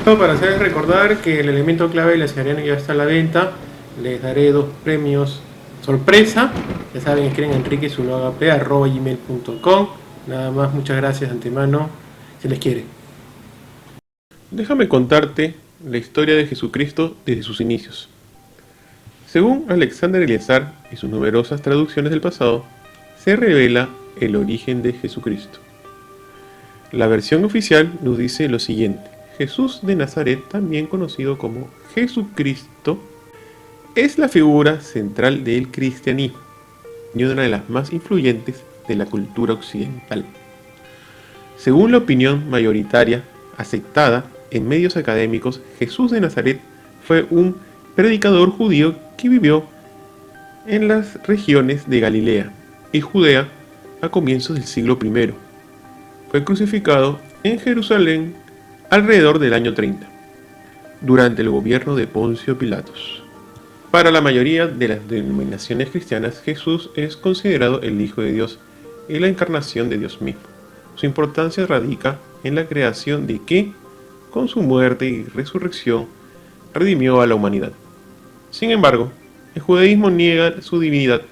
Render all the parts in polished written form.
Solo para hacerles recordar que el elemento clave de la cigarrera ya está a la venta. Les daré 2 premios sorpresa. Ya saben, escriben enriquezulogap@gmail.com. Nada más, muchas gracias de antemano. Se les quiere. Déjame contarte la historia de Jesucristo desde sus inicios. Según Alexander Eleazar y sus numerosas traducciones del pasado, se revela el origen de Jesucristo. La versión oficial nos dice lo siguiente: Jesús de Nazaret, también conocido como Jesucristo, es la figura central del cristianismo y una de las más influyentes de la cultura occidental. Según la opinión mayoritaria aceptada en medios académicos, Jesús de Nazaret fue un predicador judío que vivió en las regiones de Galilea y Judea a comienzos del siglo I. Fue crucificado en Jerusalén alrededor del año 30, durante el gobierno de Poncio Pilatos. Para la mayoría de las denominaciones cristianas, Jesús es considerado el Hijo de Dios y la encarnación de Dios mismo. Su importancia radica en la creación de que, con su muerte y resurrección, redimió a la humanidad. Sin embargo, el judaísmo niega su divinidad,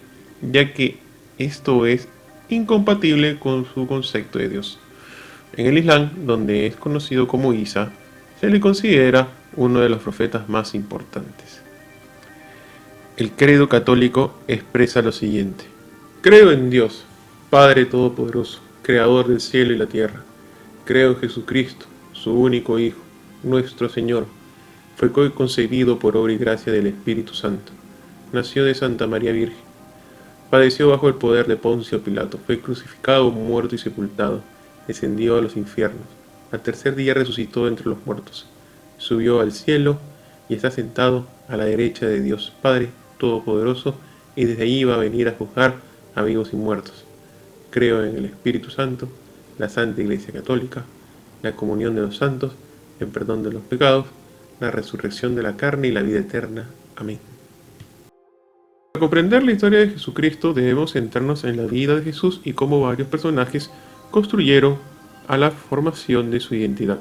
ya que esto es incompatible con su concepto de Dios. En el Islam, donde es conocido como Isa, se le considera uno de los profetas más importantes. El credo católico expresa lo siguiente: creo en Dios, Padre Todopoderoso, Creador del cielo y la tierra. Creo en Jesucristo, su único Hijo, nuestro Señor. Fue concebido por obra y gracia del Espíritu Santo. Nació de Santa María Virgen. Padeció bajo el poder de Poncio Pilato. Fue crucificado, muerto y sepultado. Descendió a los infiernos. Al tercer día resucitó entre los muertos. Subió al cielo y está sentado a la derecha de Dios Padre Todopoderoso, y desde allí va a venir a juzgar a vivos y muertos. Creo en el Espíritu Santo, la Santa Iglesia Católica, la comunión de los santos, el perdón de los pecados, la resurrección de la carne y la vida eterna. Amén. Para comprender la historia de Jesucristo debemos centrarnos en la vida de Jesús y cómo varios personajes construyeron a la formación de su identidad.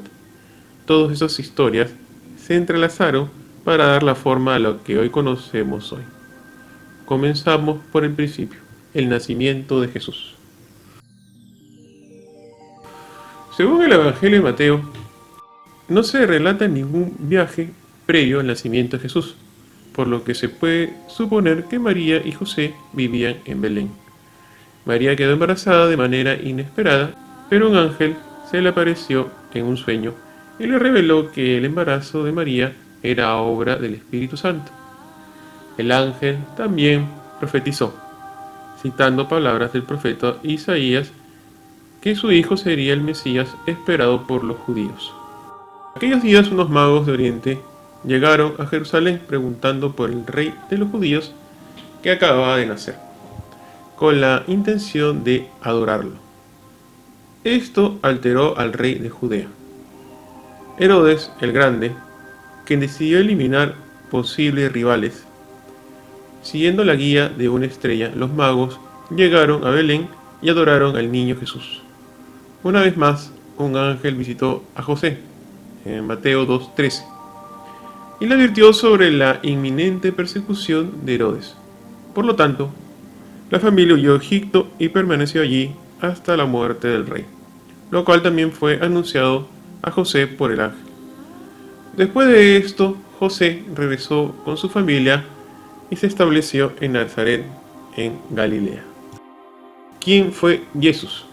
Todas esas historias se entrelazaron para dar la forma a lo que hoy conocemos hoy. Comenzamos por el principio, el nacimiento de Jesús. Según el Evangelio de Mateo, no se relata ningún viaje previo al nacimiento de Jesús, por lo que se puede suponer que María y José vivían en Belén. María quedó embarazada de manera inesperada, pero un ángel se le apareció en un sueño y le reveló que el embarazo de María era obra del Espíritu Santo. El ángel también profetizó, citando palabras del profeta Isaías, que su hijo sería el Mesías esperado por los judíos. Aquellos días unos magos de Oriente llegaron a Jerusalén preguntando por el rey de los judíos que acababa de nacer, con la intención de adorarlo. Esto alteró al rey de Judea, Herodes el Grande, quien decidió eliminar posibles rivales. Siguiendo la guía de una estrella, los magos llegaron a Belén y adoraron al niño Jesús. Una vez más, un ángel visitó a José, en Mateo 2:13, y le advirtió sobre la inminente persecución de Herodes. Por lo tanto, la familia huyó a Egipto y permaneció allí hasta la muerte del rey, lo cual también fue anunciado a José por el ángel. Después de esto, José regresó con su familia y se estableció en Nazaret, en Galilea. ¿Quién fue Jesús?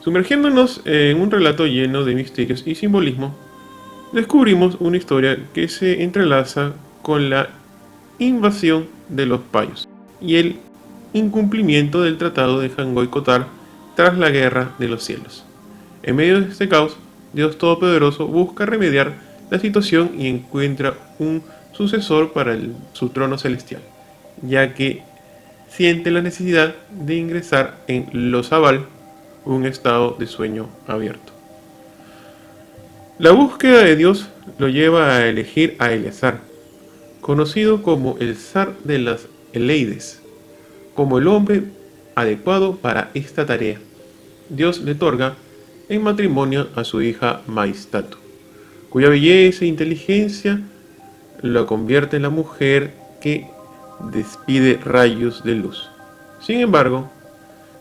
Sumergiéndonos en un relato lleno de misterios y simbolismo, descubrimos una historia que se entrelaza con la invasión de los payos y el incumplimiento del Tratado de Jangoy-Kotar tras la Guerra de los Cielos. En medio de este caos, Dios Todopoderoso busca remediar la situación y encuentra un sucesor para su trono celestial, ya que siente la necesidad de ingresar en Losabal, un estado de sueño abierto. La búsqueda de Dios lo lleva a elegir a Eleazar, conocido como el zar de las Eleides, como el hombre adecuado para esta tarea. Dios le otorga en matrimonio a su hija Maistatu, cuya belleza e inteligencia la convierte en la mujer que despide rayos de luz. Sin embargo,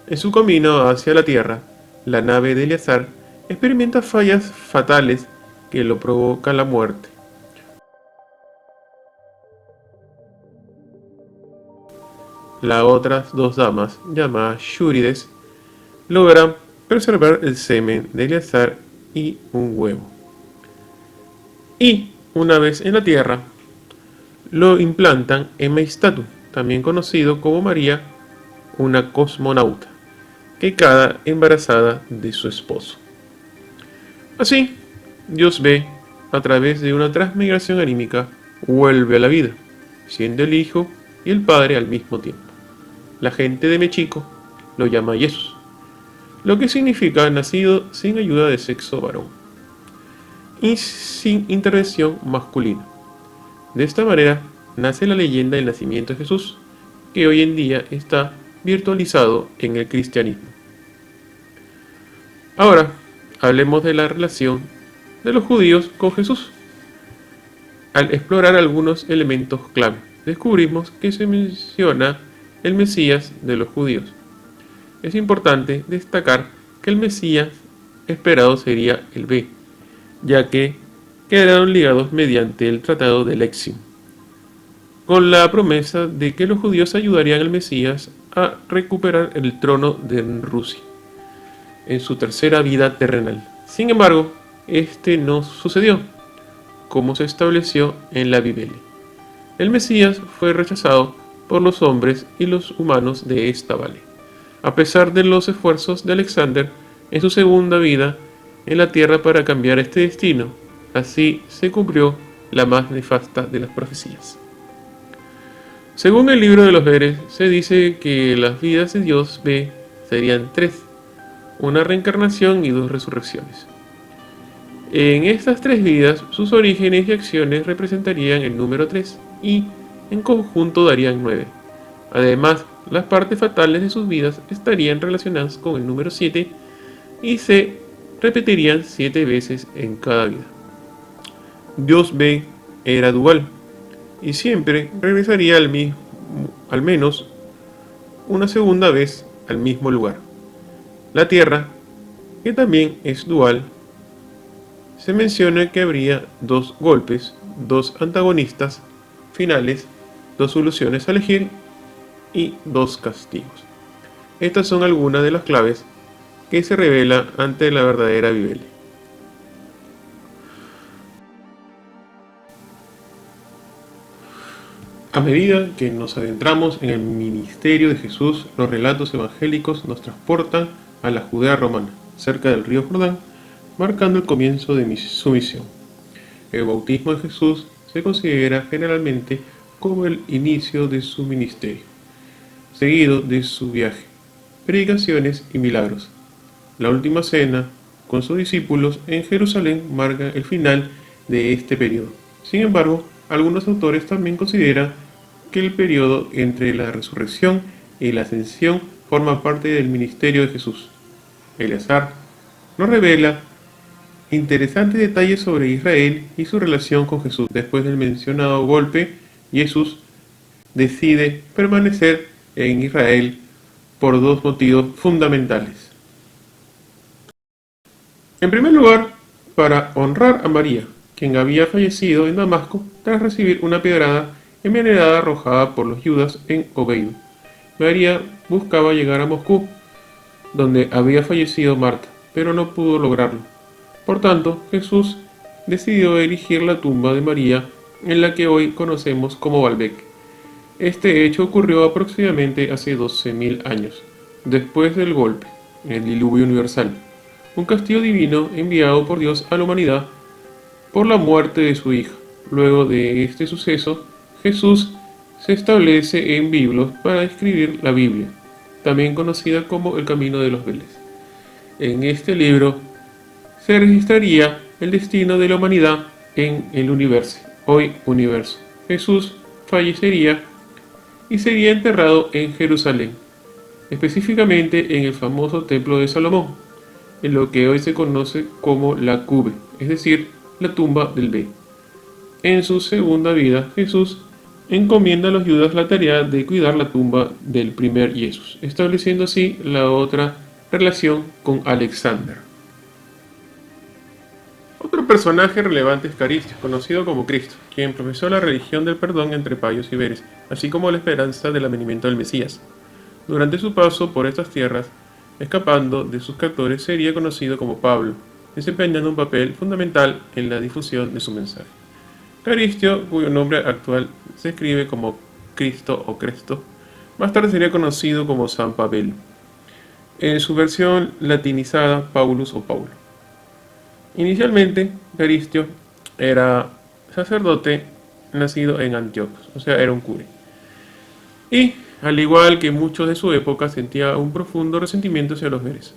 en su camino hacia la Tierra, la nave de Eleazar experimenta fallas fatales que lo provocan la muerte. Las otras dos damas, llamadas Shúrides, logran preservar el semen de Eleazar y un huevo. Y, una vez en la Tierra, lo implantan en Meistatu, también conocido como María, una cosmonauta, que queda embarazada de su esposo. Así, Dios ve, a través de una transmigración anímica, vuelve a la vida, siendo el Hijo y el Padre al mismo tiempo. La gente de Mexico lo llama Jesús, lo que significa nacido sin ayuda de sexo varón y sin intervención masculina. De esta manera nace la leyenda del nacimiento de Jesús, que hoy en día está virtualizado en el cristianismo. Ahora, hablemos de la relación de los judíos con Jesús. Al explorar algunos elementos clave, descubrimos que se menciona el Mesías de los judíos. Es importante destacar que el Mesías esperado sería el B, ya que quedaron ligados mediante el Tratado de Lexium, con la promesa de que los judíos ayudarían al Mesías a recuperar el trono de Rusia en su tercera vida terrenal. Sin embargo, este no sucedió, como se estableció en la Biblia. El Mesías fue rechazado por los hombres y los humanos de esta vale, a pesar de los esfuerzos de Alexander en su segunda vida en la tierra para cambiar este destino. Así se cumplió la más nefasta de las profecías. Según el libro de los Veres, se dice que las vidas de Dios B serían 3, una reencarnación y 2 resurrecciones. En estas 3 vidas, sus orígenes y acciones representarían el número 3 y en conjunto darían 9. Además, las partes fatales de sus vidas estarían relacionadas con el número 7 y se repetirían 7 veces en cada vida. Dios B era dual y siempre regresaría al menos una segunda vez al mismo lugar. La Tierra, que también es dual, se menciona que habría 2 golpes, 2 antagonistas finales, 2 soluciones a elegir y 2 castigos. Estas son algunas de las claves que se revelan ante la verdadera Biblia. A medida que nos adentramos en el ministerio de Jesús, los relatos evangélicos nos transportan a la Judea romana, cerca del río Jordán, marcando el comienzo de su misión. El bautismo de Jesús se considera generalmente como el inicio de su ministerio, seguido de su viaje, predicaciones y milagros. La última cena con sus discípulos en Jerusalén marca el final de este periodo. Sin embargo, algunos autores también consideran que el periodo entre la resurrección y la ascensión forma parte del ministerio de Jesús. Eleazar nos revela interesantes detalles sobre Israel y su relación con Jesús. Después del mencionado golpe, Jesús decide permanecer en Israel por 2 motivos fundamentales. En primer lugar, para honrar a María, quien había fallecido en Damasco tras recibir una pedrada envenenada arrojada por los judas en Obeid. María buscaba llegar a Moscú, donde había fallecido Marta, pero no pudo lograrlo. Por tanto, Jesús decidió erigir la tumba de María en la que hoy conocemos como Baalbek. Este hecho ocurrió aproximadamente hace 12.000 años, después del golpe, el diluvio universal, un castigo divino enviado por Dios a la humanidad por la muerte de su hija. Luego de este suceso, Jesús se establece en Biblos para escribir la Biblia, también conocida como el Camino de los Veles. En este libro se registraría el destino de la humanidad en el universo, hoy universo. Jesús fallecería y sería enterrado en Jerusalén, específicamente en el famoso Templo de Salomón, en lo que hoy se conoce como la Cube, es decir, la tumba del B. En su segunda vida, Jesús encomienda a los Judas la tarea de cuidar la tumba del primer Jesús, estableciendo así la otra relación con Alexander. Otro personaje relevante es Caristio, conocido como Cristo, quien profesó la religión del perdón entre payos y iberes, así como la esperanza del advenimiento del Mesías. Durante su paso por estas tierras, escapando de sus captores, sería conocido como Pablo, desempeñando un papel fundamental en la difusión de su mensaje. Caristio, cuyo nombre actual se escribe como Cristo o Cresto, más tarde sería conocido como San Pablo. En su versión latinizada, Paulus o Paulo. Inicialmente, Caristio era sacerdote nacido en Antioquía, o sea, era un cura. Y, al igual que muchos de su época, sentía un profundo resentimiento hacia los beres,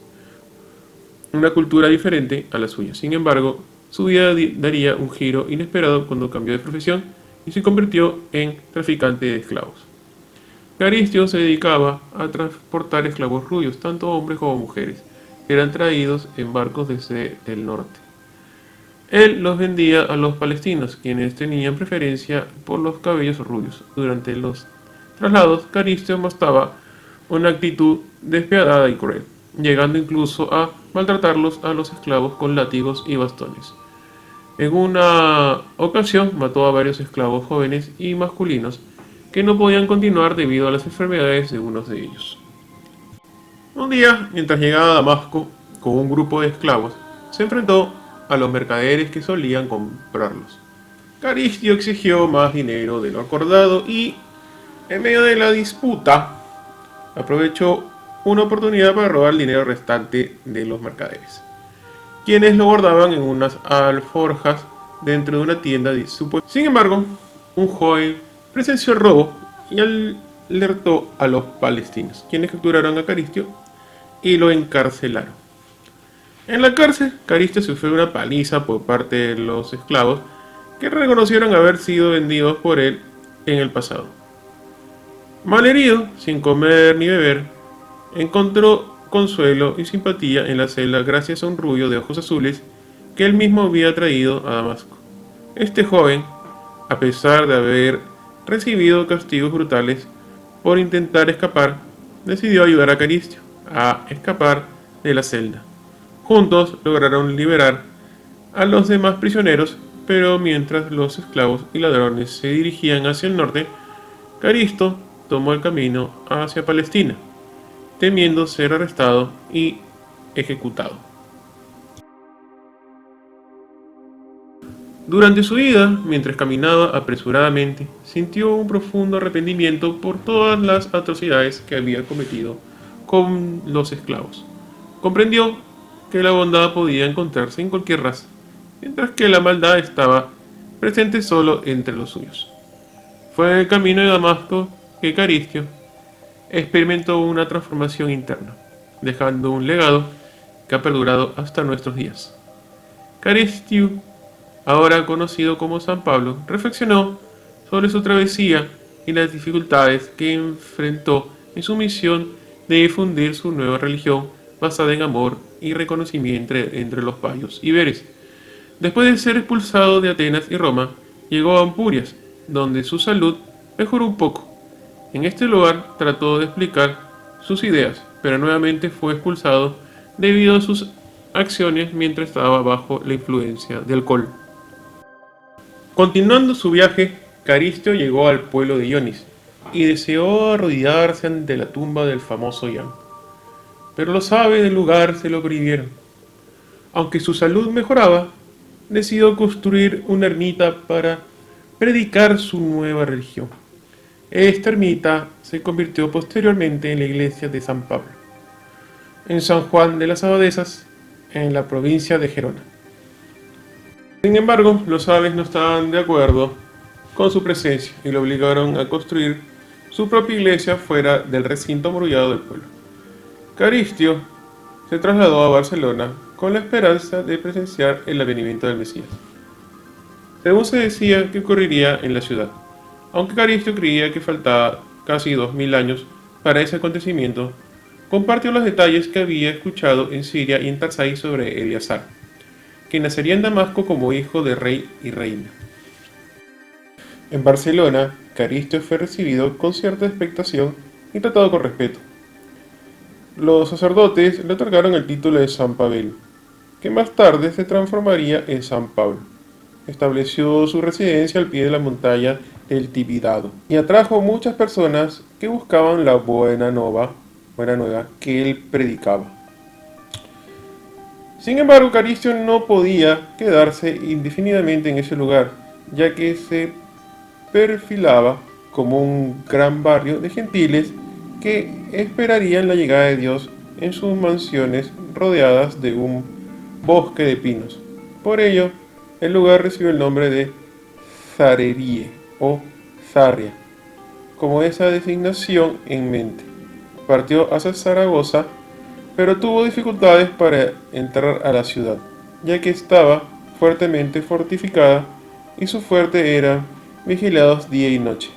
una cultura diferente a la suya. Sin embargo, su vida daría un giro inesperado cuando cambió de profesión y se convirtió en traficante de esclavos. Caristio se dedicaba a transportar esclavos rubios, tanto hombres como mujeres, que eran traídos en barcos desde el norte. Él los vendía a los palestinos, quienes tenían preferencia por los cabellos rubios. Durante los traslados, Caristio mostraba una actitud despiadada y cruel, llegando incluso a maltratarlos a los esclavos con látigos y bastones. En una ocasión mató a varios esclavos jóvenes y masculinos que no podían continuar debido a las enfermedades de unos de ellos. Un día, mientras llegaba a Damasco con un grupo de esclavos, se enfrentó a los mercaderes que solían comprarlos. Caristio exigió más dinero de lo acordado y, en medio de la disputa, aprovechó una oportunidad para robar el dinero restante de los mercaderes, quienes lo guardaban en unas alforjas dentro de una tienda de su pueblo. Sin embargo, un joven presenció el robo y alertó a los palestinos, quienes capturaron a Caristio y lo encarcelaron. En la cárcel, Caristio sufrió una paliza por parte de los esclavos que reconocieron haber sido vendidos por él en el pasado. Malherido, sin comer ni beber, encontró consuelo y simpatía en la celda gracias a un rubio de ojos azules que él mismo había traído a Damasco. Este joven, a pesar de haber recibido castigos brutales por intentar escapar, decidió ayudar a Caristio a escapar de la celda. Juntos lograron liberar a los demás prisioneros, pero mientras los esclavos y ladrones se dirigían hacia el norte, Caristo tomó el camino hacia Palestina, temiendo ser arrestado y ejecutado. Durante su vida, mientras caminaba apresuradamente, sintió un profundo arrepentimiento por todas las atrocidades que había cometido con los esclavos. Comprendió que la bondad podía encontrarse en cualquier raza, mientras que la maldad estaba presente solo entre los suyos. Fue en el camino de Damasco que Caristio experimentó una transformación interna, dejando un legado que ha perdurado hasta nuestros días. Caristio, ahora conocido como San Pablo, reflexionó sobre su travesía y las dificultades que enfrentó en su misión de difundir su nueva religión basada en amor y reconocimiento entre los payos iberes. Después de ser expulsado de Atenas y Roma, llegó a Ampurias, donde su salud mejoró un poco. En este lugar trató de explicar sus ideas, pero nuevamente fue expulsado debido a sus acciones mientras estaba bajo la influencia de alcohol. Continuando su viaje, Caristio llegó al pueblo de Ionis y deseó arrodillarse ante la tumba del famoso Ian. Pero los sabios del lugar se lo prohibieron. Aunque su salud mejoraba, decidió construir una ermita para predicar su nueva religión. Esta ermita se convirtió posteriormente en la iglesia de San Pablo, en San Juan de las Abadesas, en la provincia de Gerona. Sin embargo, los sabios no estaban de acuerdo con su presencia y lo obligaron a construir su propia iglesia fuera del recinto amurallado del pueblo. Caristio se trasladó a Barcelona con la esperanza de presenciar el advenimiento del Mesías. Según se decía que ocurriría en la ciudad, aunque Caristio creía que faltaba casi 2000 años para ese acontecimiento, compartió los detalles que había escuchado en Siria y en Tarsais sobre Eleazar, que nacería en Damasco como hijo de rey y reina. En Barcelona, Caristio fue recibido con cierta expectación y tratado con respeto. Los sacerdotes le otorgaron el título de San Pavel, que más tarde se transformaría en San Pablo. Estableció su residencia al pie de la montaña del Tibidado y atrajo muchas personas que buscaban la buena nueva que él predicaba. Sin embargo, Caristio no podía quedarse indefinidamente en ese lugar, ya que se perfilaba como un gran barrio de gentiles que esperarían la llegada de Dios en sus mansiones rodeadas de un bosque de pinos. Por ello, el lugar recibió el nombre de Zarerie o Zarria, como esa designación en mente. Partió hacia Zaragoza, pero tuvo dificultades para entrar a la ciudad, ya que estaba fuertemente fortificada y su fuerte eran vigilados día y noche.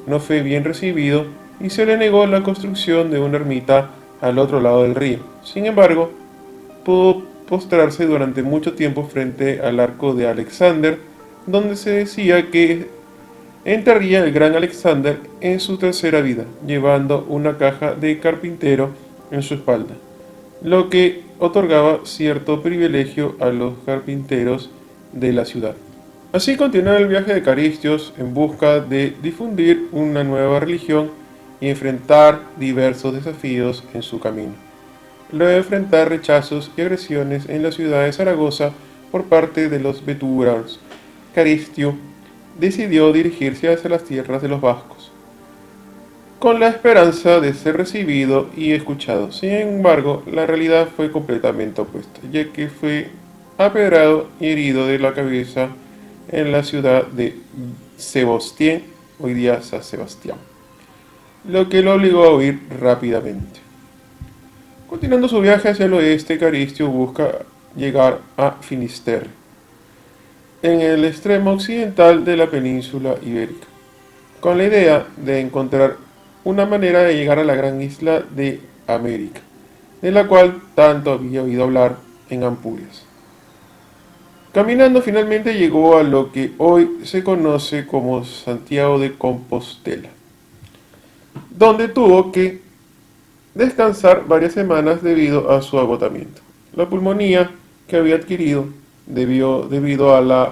No fue bien recibido y se le negó la construcción de una ermita al otro lado del río. Sin embargo, pudo postrarse durante mucho tiempo frente al arco de Alexander, donde se decía que entraría el gran Alexander en su tercera vida, llevando una caja de carpintero en su espalda, lo que otorgaba cierto privilegio a los carpinteros de la ciudad. Así continuó el viaje de Caristios en busca de difundir una nueva religión y enfrentar diversos desafíos en su camino. Luego de enfrentar rechazos y agresiones en la ciudad de Zaragoza por parte de los vetúvaros, Caristio decidió dirigirse hacia las tierras de los vascos, con la esperanza de ser recibido y escuchado. Sin embargo, la realidad fue completamente opuesta, ya que fue apedrado y herido de la cabeza en la ciudad de Sebastien, hoy día San Sebastián, lo que lo obligó a huir rápidamente. Continuando su viaje hacia el oeste, Caristio busca llegar a Finisterre, en el extremo occidental de la península ibérica, con la idea de encontrar una manera de llegar a la gran isla de América, de la cual tanto había oído hablar en Ampurias. Caminando finalmente llegó a lo que hoy se conoce como Santiago de Compostela, donde tuvo que descansar varias semanas debido a su agotamiento. La pulmonía que había adquirido debido a las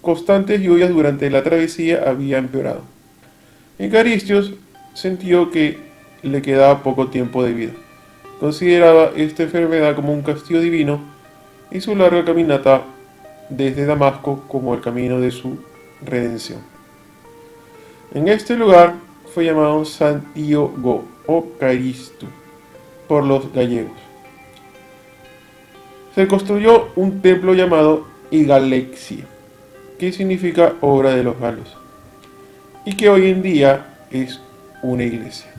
constantes lluvias durante la travesía había empeorado. Y Caristios sintió que le quedaba poco tiempo de vida. Consideraba esta enfermedad como un castigo divino y su larga caminata desde Damasco como el camino de su redención. En este lugar fue llamado Santiago o Caristo por los gallegos. Se construyó un templo llamado Igalexia, que significa obra de los galos, y que hoy en día es una iglesia.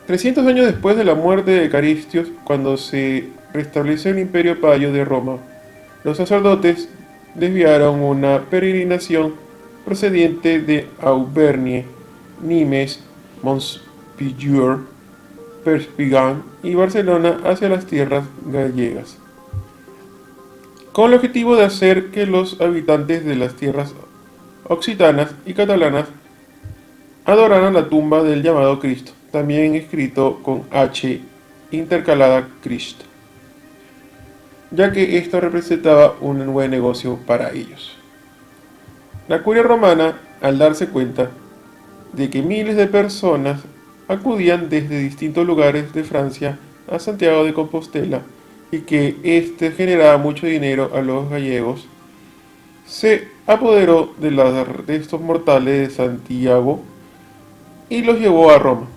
300 años después de la muerte de Caristios, cuando se restableció el imperio payo de Roma, los sacerdotes desviaron una peregrinación procediente de Auvergne, Nimes, Montpellier, Perpignan y Barcelona hacia las tierras gallegas, con el objetivo de hacer que los habitantes de las tierras occitanas y catalanas adoraran la tumba del llamado Cristo, también escrito con H intercalada Cristo, ya que esto representaba un buen negocio para ellos. La curia romana, al darse cuenta de que miles de personas acudían desde distintos lugares de Francia a Santiago de Compostela y que éste generaba mucho dinero a los gallegos, se apoderó de los restos mortales de Santiago y los llevó a Roma,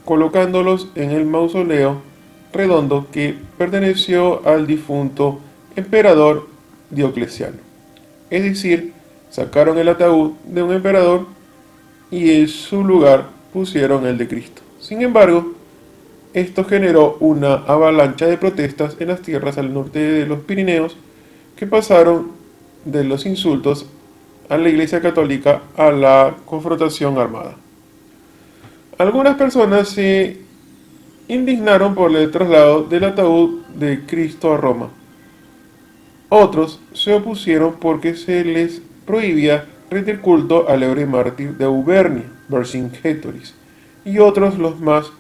colocándolos en el mausoleo redondo que perteneció al difunto emperador Diocleciano. Es decir, sacaron el ataúd de un emperador y en su lugar pusieron el de Cristo. Sin embargo, esto generó una avalancha de protestas en las tierras al norte de los Pirineos que pasaron de los insultos a la Iglesia Católica a la confrontación armada. Algunas personas se indignaron por el traslado del ataúd de Cristo a Roma, Otros se opusieron porque se les prohibía rendir culto al héroe mártir de Auvernia, Vercingétorix, y otros, los más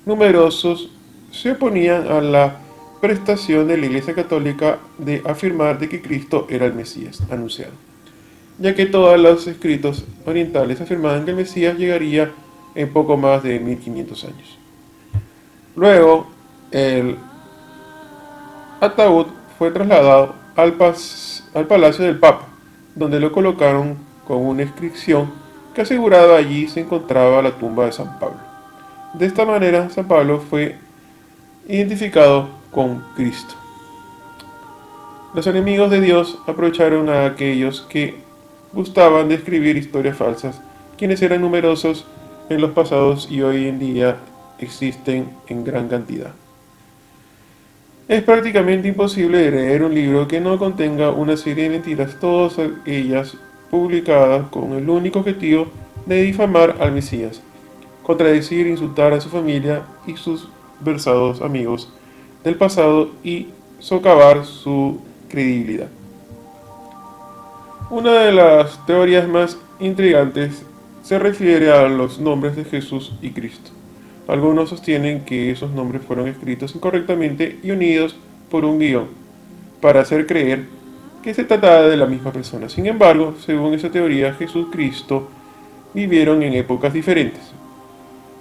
numerosos, se oponían a la prestación de la Iglesia Católica de afirmar de que Cristo era el Mesías anunciado, ya que todos los escritos orientales afirmaban que el Mesías llegaría en poco más de 1500 años. Luego, el ataúd fue trasladado al palacio del Papa, donde lo colocaron con una inscripción que aseguraba allí se encontraba la tumba de San Pablo. De esta manera, San Pablo fue identificado con Cristo. Los enemigos de Dios aprovecharon a aquellos que gustaban de escribir historias falsas, quienes eran numerosos en los pasados y hoy en día existen en gran cantidad. Es prácticamente imposible leer un libro que no contenga una serie de mentiras, todas ellas publicadas con el único objetivo de difamar al Mesías, contradecir e insultar a su familia y sus versados amigos del pasado y socavar su credibilidad. Una de las teorías más intrigantes se refiere a los nombres de Jesús y Cristo. Algunos sostienen que esos nombres fueron escritos incorrectamente y unidos por un guión para hacer creer que se trataba de la misma persona. Sin embargo, según esa teoría, Jesús y Cristo vivieron en épocas diferentes,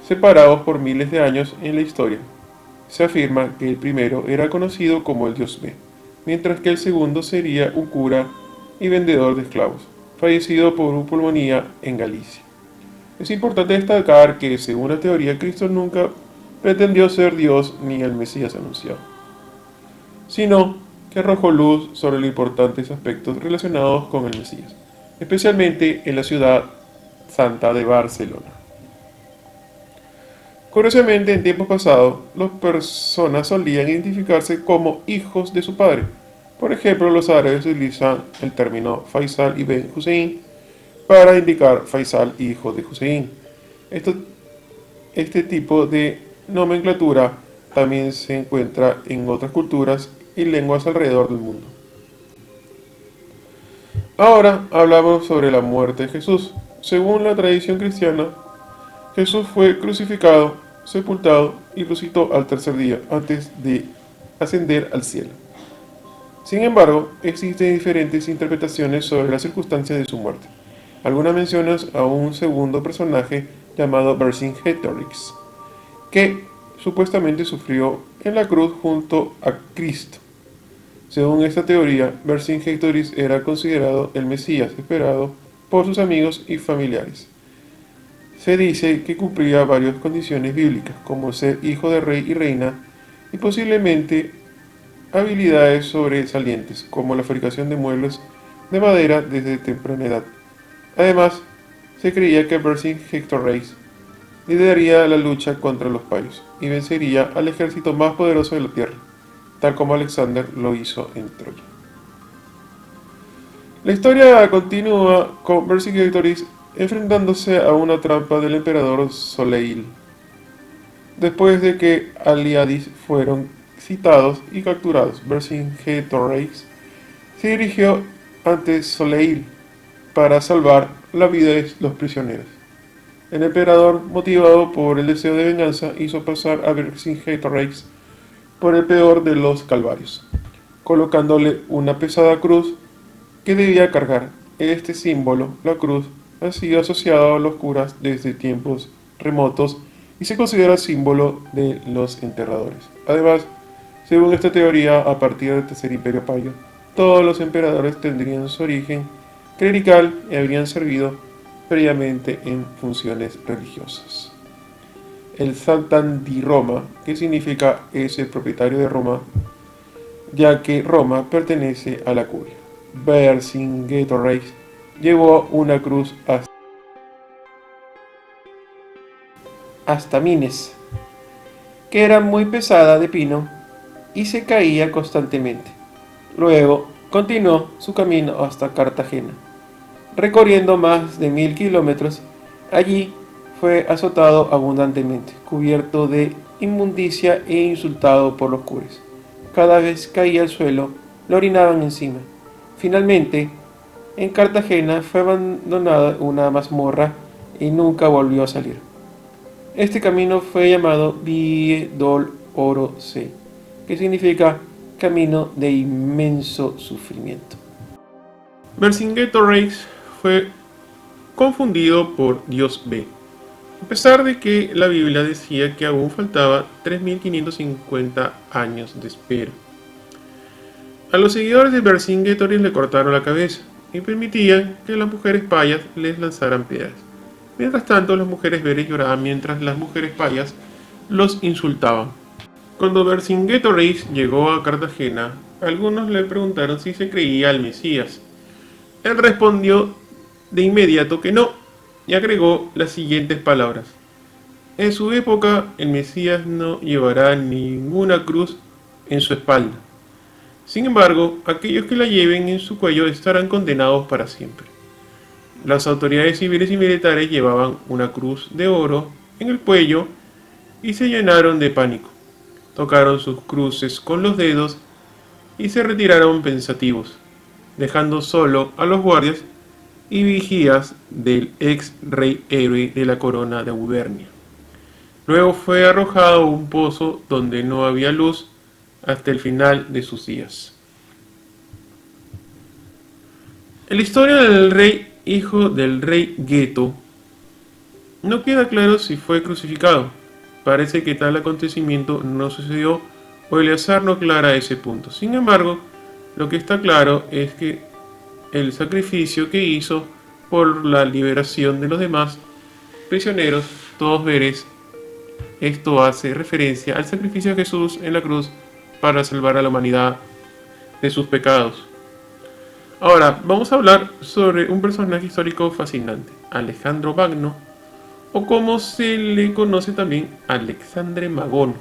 separados por miles de años en la historia. Se afirma que el primero era conocido como el Dios B, mientras que el segundo sería un cura y vendedor de esclavos, fallecido por una pulmonía en Galicia. Es importante destacar que, según la teoría, Cristo nunca pretendió ser Dios ni el Mesías anunciado, sino que arrojó luz sobre los importantes aspectos relacionados con el Mesías, especialmente en la ciudad santa de Barcelona. Curiosamente, en tiempos pasados, las personas solían identificarse como hijos de su padre. Por ejemplo, los árabes utilizan el término Faisal ibn Hussein para indicar Faisal, hijo de Hussein. Este tipo de nomenclatura también se encuentra en otras culturas y lenguas alrededor del mundo. Ahora hablamos sobre la muerte de Jesús. Según la tradición cristiana, Jesús fue crucificado, sepultado y resucitó al tercer día antes de ascender al cielo. Sin embargo, existen diferentes interpretaciones sobre las circunstancias de su muerte. Algunas mencionan a un segundo personaje llamado Vercingétorix, que supuestamente sufrió en la cruz junto a Cristo. Según esta teoría, Vercingétorix era considerado el Mesías esperado por sus amigos y familiares. Se dice que cumplía varias condiciones bíblicas, como ser hijo de rey y reina, y posiblemente habilidades sobresalientes, como la fabricación de muebles de madera desde temprana edad. Además, se creía que Vercingétorix lideraría la lucha contra los payos y vencería al ejército más poderoso de la tierra, tal como Alexander lo hizo en Troya. La historia continúa con Vercingétorix enfrentándose a una trampa del emperador Soleil. Después de que aliados fueron citados y capturados, Vercingétorix se dirigió ante Soleil para salvar la vida de los prisioneros. El emperador, motivado por el deseo de venganza, hizo pasar a Vercingétorix por el peor de los calvarios, colocándole una pesada cruz que debía cargar. Este símbolo, la cruz, ha sido asociado a los curas desde tiempos remotos y se considera símbolo de los enterradores. Además, según esta teoría, a partir del Tercer Imperio Payo, todos los emperadores tendrían su origen clerical y habrían servido previamente en funciones religiosas. El Sultán di Roma, que significa es el propietario de Roma, ya que Roma pertenece a la curia. Vercingétorix llevó una cruz hasta Mines, que era muy pesada de pino y se caía constantemente. Luego continuó su camino hasta Cartagena, recorriendo más de 1000 kilómetros. Allí fue azotado abundantemente, cubierto de inmundicia e insultado por los curas. Cada vez caía al suelo lo orinaban encima. Finalmente, en Cartagena fue abandonada una mazmorra y nunca volvió a salir. Este camino fue llamado Vie dol Oro Se, que significa camino de inmenso sufrimiento. Vercingetorix fue confundido por Dios B, a pesar de que la Biblia decía que aún faltaba 3550 años de espera. A los seguidores de Vercingetorix le cortaron la cabeza y permitían que las mujeres payas les lanzaran piedras. Mientras tanto, las mujeres veres lloraban mientras las mujeres payas los insultaban. Cuando Vercingetorix llegó a Cartagena, algunos le preguntaron si se creía al Mesías. Él respondió de inmediato que no y agregó las siguientes palabras: en su época el Mesías no llevará ninguna cruz en su espalda. Sin embargo, aquellos que la lleven en su cuello estarán condenados para siempre. Las autoridades civiles y militares llevaban una cruz de oro en el cuello y se llenaron de pánico. Tocaron sus cruces con los dedos y se retiraron pensativos, dejando solo a los guardias y vigías del ex rey héroe de la corona de Auvernia. Luego fue arrojado a un pozo donde no había luz hasta el final de sus días. En la historia del rey hijo del rey Geto, no queda claro si fue crucificado. Parece que tal acontecimiento no sucedió o Eleazar no aclara ese punto. Sin embargo, lo que está claro es que el sacrificio que hizo por la liberación de los demás prisioneros, todos veres, esto hace referencia al sacrificio de Jesús en la cruz para salvar a la humanidad de sus pecados. Ahora, vamos a hablar sobre un personaje histórico fascinante, Alejandro Magno, o como se le conoce también, Alexandre Magón.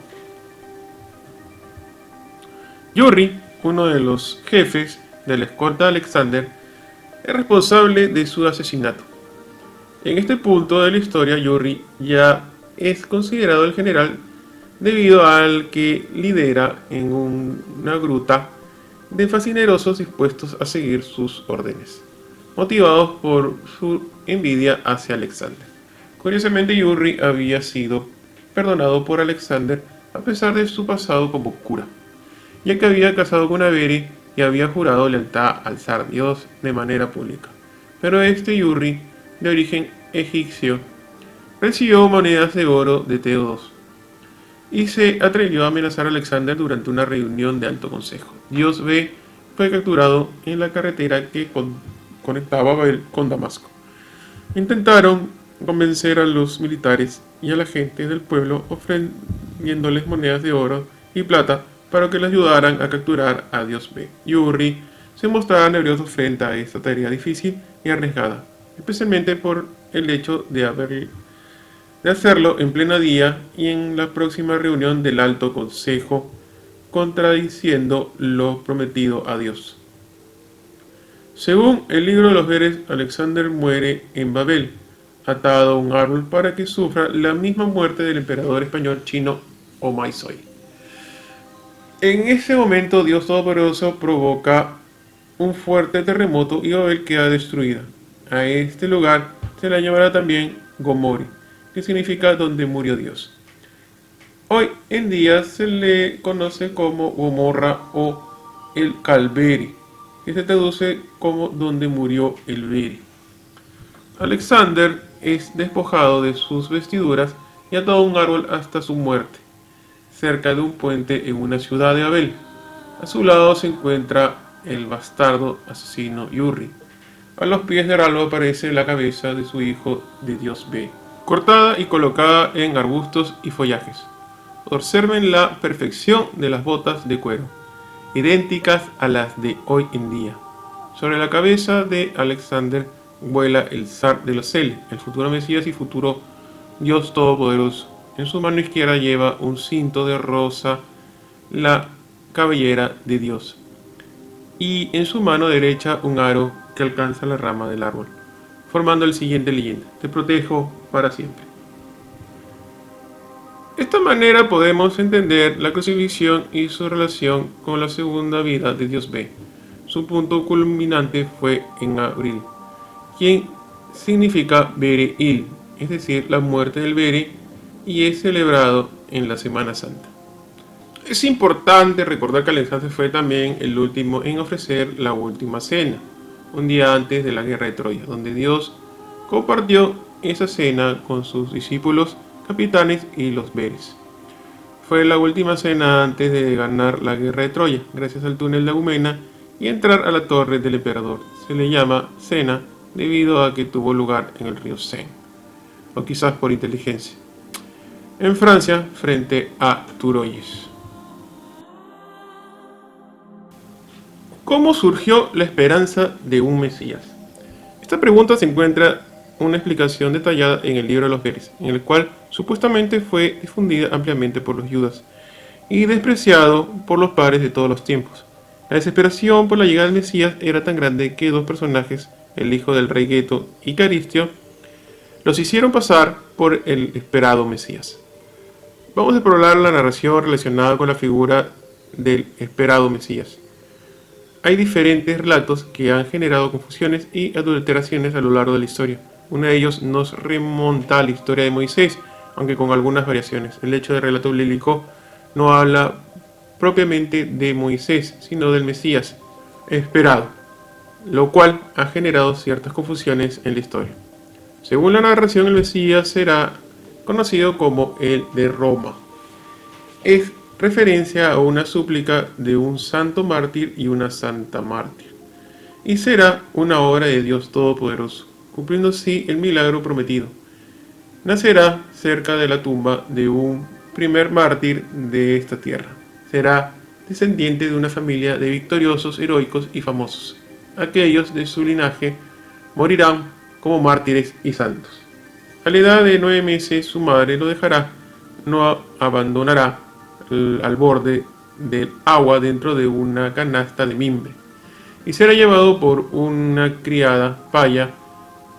Yuri, uno de los jefes de la escolta de Alexander, es responsable de su asesinato. En este punto de la historia, Yuri ya es considerado el general debido al que lidera en una gruta de fascinerosos dispuestos a seguir sus órdenes, motivados por su envidia hacia Alexander. Curiosamente, Yuri había sido perdonado por Alexander a pesar de su pasado como cura, ya que había casado con Averi y había jurado lealtad al zar Dios de manera pública. Pero este Yuri, de origen egipcio, recibió monedas de oro de Teodos y se atrevió a amenazar a Alexander durante una reunión de alto consejo. Dios B fue capturado en la carretera que conectaba Babel con Damasco. Intentaron convencer a los militares y a la gente del pueblo ofreciéndoles monedas de oro y plata para que le ayudaran a capturar a Dios B. Yuri se mostraba nervioso frente a esta tarea difícil y arriesgada, especialmente por el hecho de hacerlo en pleno día y en la próxima reunión del Alto Consejo, contradiciendo lo prometido a Dios. Según el libro de los Veres, Alexander muere en Babel, atado a un árbol para que sufra la misma muerte del emperador español chino Omaizoi. En ese momento, Dios Todopoderoso provoca un fuerte terremoto y Babel queda destruida. A este lugar se le llamará también Gomorri, que significa donde murió Dios. Hoy en día se le conoce como Gomorra o el Calveri, que se traduce como donde murió el Beri. Alexander es despojado de sus vestiduras y atado a un árbol hasta su muerte, cerca de un puente en una ciudad de Babel. A su lado se encuentra el bastardo asesino Yuri. A los pies del árbol aparece la cabeza de su hijo de Dios B, cortada y colocada en arbustos y follajes. Observen la perfección de las botas de cuero, idénticas a las de hoy en día. Sobre la cabeza de Alexander vuela el zar de los Cel, el futuro Mesías y futuro Dios Todopoderoso. En su mano izquierda lleva un cinto de rosa, la cabellera de Dios, y en su mano derecha un aro que alcanza la rama del árbol, formando el siguiente leyenda: te protejo para siempre. De esta manera podemos entender la crucifixión y su relación con la segunda vida de Dios B. Su punto culminante fue en abril, quien significa Bereil, es decir, la muerte del Bere, y es celebrado en la Semana Santa. Es importante recordar que Alexander fue también el último en ofrecer la última cena, un día antes de la guerra de Troya, donde Dios compartió esa cena con sus discípulos, capitanes y los Beres. Fue la última cena antes de ganar la guerra de Troya, gracias al túnel de Agumena y entrar a la torre del emperador. Se le llama cena debido a que tuvo lugar en el río Seine, o quizás por inteligencia, en Francia frente a Turoyes. ¿Cómo surgió la esperanza de un Mesías? Esta pregunta se encuentra una explicación detallada en el libro de los Beres, en el cual supuestamente fue difundida ampliamente por los judas y despreciado por los padres de todos los tiempos. La desesperación por la llegada del Mesías era tan grande que dos personajes, el hijo del rey Geto y Caristio, los hicieron pasar por el esperado Mesías. Vamos a explorar la narración relacionada con la figura del esperado Mesías. Hay diferentes relatos que han generado confusiones y adulteraciones a lo largo de la historia. Uno de ellos nos remonta a la historia de Moisés, aunque con algunas variaciones. El hecho del relato bíblico no habla propiamente de Moisés, sino del Mesías esperado, lo cual ha generado ciertas confusiones en la historia. Según la narración, el Mesías será conocido como el de Roma. Es referencia a una súplica de un santo mártir y una santa mártir, y será una obra de Dios Todopoderoso, cumpliendo así el milagro prometido. Nacerá cerca de la tumba de un primer mártir de esta tierra. Será descendiente de una familia de victoriosos, heroicos y famosos. Aquellos de su linaje morirán como mártires y santos. A la edad de 9 meses su madre lo dejará, no abandonará al borde del agua dentro de una canasta de mimbre, y será llevado por una criada paya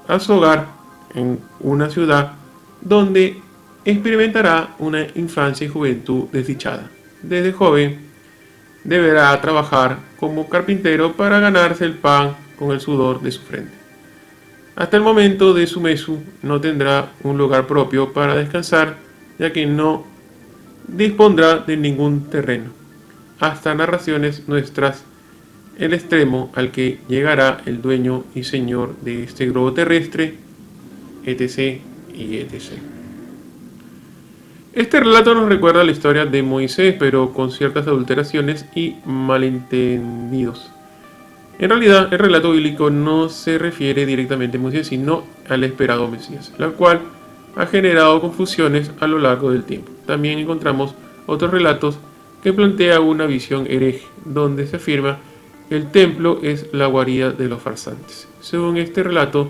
a su hogar en una ciudad donde experimentará una infancia y juventud desdichada. Desde joven deberá trabajar como carpintero para ganarse el pan con el sudor de su frente. Hasta el momento de su mesu no tendrá un lugar propio para descansar, ya que no dispondrá de ningún terreno. Hasta narraciones nuestras, el extremo al que llegará el dueño y señor de este globo terrestre, etc. y etc. Este relato nos recuerda la historia de Moisés, pero con ciertas adulteraciones y malentendidos. En realidad, el relato bíblico no se refiere directamente a Moisés, sino al esperado Mesías, la cual ha generado confusiones a lo largo del tiempo. También encontramos otros relatos que plantean una visión hereje, donde se afirma que el templo es la guarida de los farsantes. Según este relato,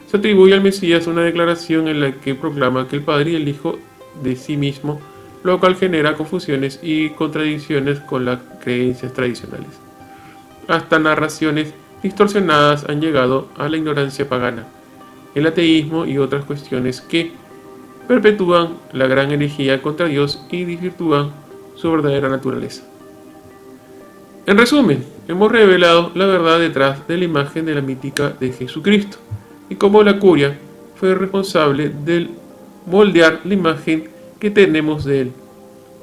se atribuye al Mesías una declaración en la que proclama que el Padre y el Hijo de sí mismo, lo cual genera confusiones y contradicciones con las creencias tradicionales. Hasta narraciones distorsionadas han llegado a la ignorancia pagana, el ateísmo y otras cuestiones que perpetúan la gran herejía contra Dios y desvirtúan su verdadera naturaleza. En resumen, hemos revelado la verdad detrás de la imagen de la mítica de Jesucristo y cómo la curia fue responsable del moldear la imagen que tenemos de Él.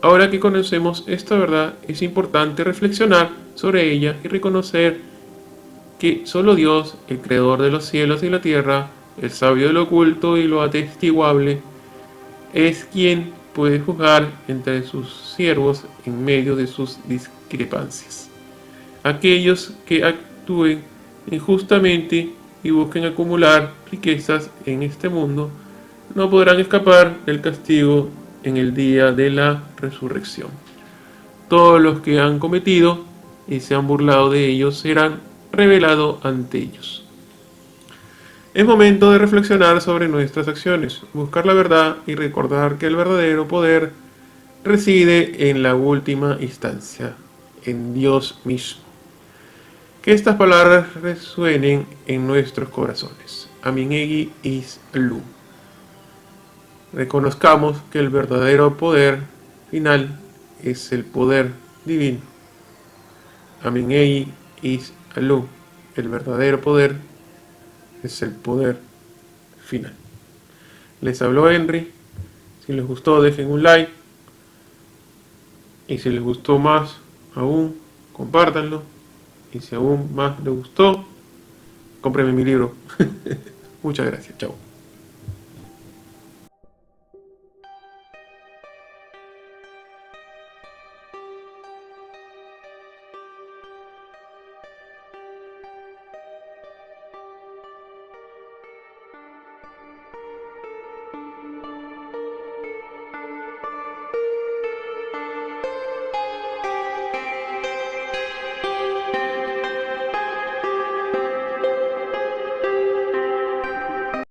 Ahora que conocemos esta verdad, es importante reflexionar sobre ella y reconocer que solo Dios, el creador de los cielos y la tierra, el sabio de lo oculto y lo atestiguable, es quien puede juzgar entre sus siervos en medio de sus discrepancias. Aquellos que actúen injustamente y busquen acumular riquezas en este mundo no podrán escapar del castigo en el día de la resurrección. Todos los que han cometido y se han burlado de ellos serán revelados ante ellos. Es momento de reflexionar sobre nuestras acciones, buscar la verdad y recordar que el verdadero poder reside en la última instancia, en Dios mismo. Que estas palabras resuenen en nuestros corazones. Aminegi is Lu. reconozcamos que el verdadero poder final es el poder divino. Amin Ei is Alu. El verdadero poder es el poder final. Les habló Henry. Si les gustó, dejen un like. Y si les gustó más aún, compártanlo. Y si aún más les gustó, cómprenme mi libro. Muchas gracias. Chao.